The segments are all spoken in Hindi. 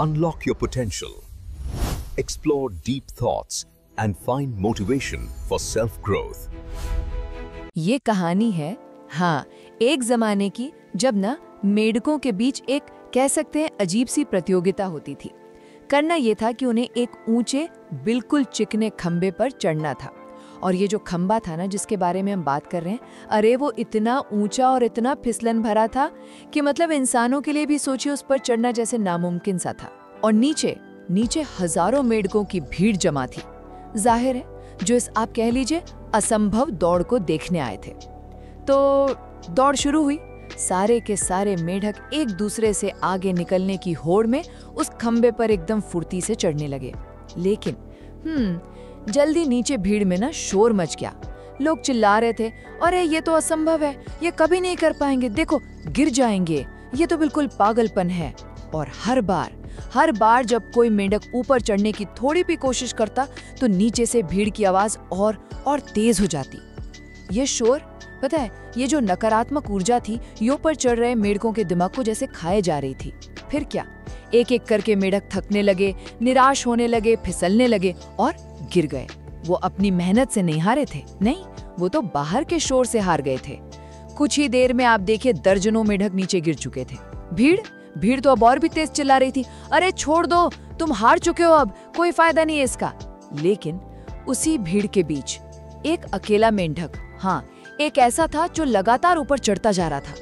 Unlock your potential. Explore deep thoughts and find motivation for self-growth. ये कहानी है एक जमाने की, जब ना मेढकों के बीच एक कह सकते हैं अजीब सी प्रतियोगिता होती थी। करना ये था कि उन्हें एक ऊंचे बिल्कुल चिकने खंबे पर चढ़ना था। और ये जो खंबा था ना जिसके बारे में हम बात कर रहे हैं, अरे वो इतना ऊंचा और इतना फिसलन भरा था कि मतलब इंसानों के लिए भी सोचिए उस पर चढ़ना जैसे नामुमकिन सा था। और नीचे नीचे हजारों मेढकों की भीड़ जमा थी, जाहिर है जो इस आप कह लीजिए असंभव दौड़ को देखने आए थे। तो दौड़ शुरू हुई। सारे के सारे मेढक एक दूसरे से आगे निकलने की होड़ में उस खंबे पर एकदम फुर्ती से चढ़ने लगे। लेकिन जल्दी नीचे भीड़ में ना शोर मच गया। लोग चिल्ला रहे थे, अरे ये तो असंभव है, ये कभी नहीं कर पाएंगे, देखो गिर जाएंगे, ये तो बिल्कुल पागलपन है। और हर बार जब कोई मेंढक ऊपर चढ़ने की थोड़ी भी कोशिश करता तो नीचे से भीड़ की आवाज और तेज हो जाती। ये शोर, पता है, ये जो नकारात्मक ऊर्जा थी ये ऊपर चढ़ रहे मेढकों के दिमाग को जैसे खाए जा रही थी। फिर क्या, एक एक करके मेढक थकने लगे, निराश होने लगे, फिसलने लगे और गिर गए। वो अपनी मेहनत से नहीं हारे थे, नहीं, वो तो बाहर के शोर से हार गए थे। कुछ ही देर में आप देखिए दर्जनों मेढक नीचे गिर चुके थे। भीड़ तो अब और भी तेज चिल्ला रही थी, अरे छोड़ दो, तुम हार चुके हो, अब कोई फायदा नहीं है इसका। लेकिन उसी भीड़ के बीच एक अकेला मेंढक, एक ऐसा था जो लगातार ऊपर चढ़ता जा रहा था।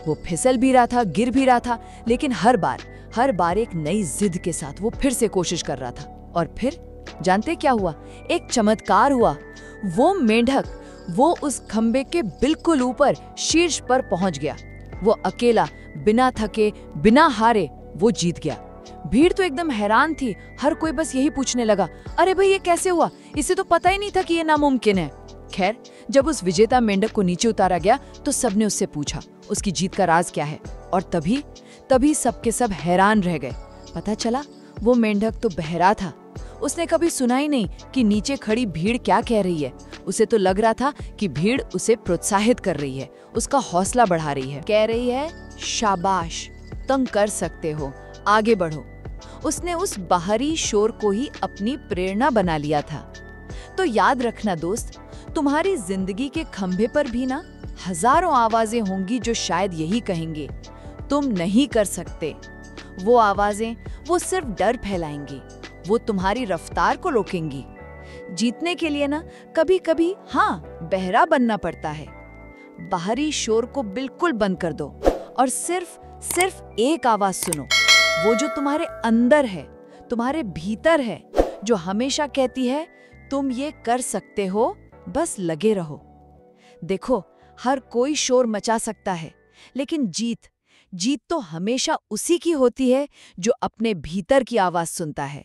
वो फिसल भी रहा था, गिर भी रहा था, लेकिन हर बार एक नई जिद के साथ वो फिर से कोशिश कर रहा था। और फिर जानते क्या हुआ? एक चमत्कार हुआ। वो मेंढक वो उस खंबे के बिल्कुल ऊपर शीर्ष पर पहुंच गया। वो अकेला, बिना थके, बिना हारे वो जीत गया। भीड़ तो एकदम हैरान थी, हर कोई बस यही पूछने लगा, अरे भाई ये कैसे हुआ? इसे तो पता ही नहीं था कि ये नामुमकिन है। खैर, जब उस विजेता मेंढक को नीचे उतारा गया तो सबने उससे पूछा उसकी जीत का राज क्या है। और तभी सबके सब हैरान रह गए। पता चला वो मेंढक तो बहरा था। उसने कभी सुना ही नहीं कि नीचे खड़ी भीड़ क्या कह रही है। उसे तो लग रहा था कि भीड़ उसे प्रोत्साहित कर रही है, उसका हौसला बढ़ा रही है, कह रही है, शाबाश, तुम कर सकते हो, आगे बढ़ो। उसने उस बाहरी शोर को ही अपनी प्रेरणा बना लिया था। तो याद रखना दोस्त, तुम्हारी जिंदगी के खंभे पर भी ना हजारों आवाजें होंगी जो शायद यही कहेंगे, तुम नहीं कर सकते। वो आवाजें वो सिर्फ डर फैलाएंगी, वो तुम्हारी रफ्तार को रोकेंगी। जीतने के लिए ना कभी कभी बहरा बनना पड़ता है। बाहरी शोर को बिल्कुल बंद कर दो और सिर्फ एक आवाज सुनो, वो जो तुम्हारे अंदर है, तुम्हारे भीतर है, जो हमेशा कहती है तुम ये कर सकते हो, बस लगे रहो। देखो, हर कोई शोर मचा सकता है, लेकिन जीत तो हमेशा उसी की होती है जो अपने भीतर की आवाज सुनता है।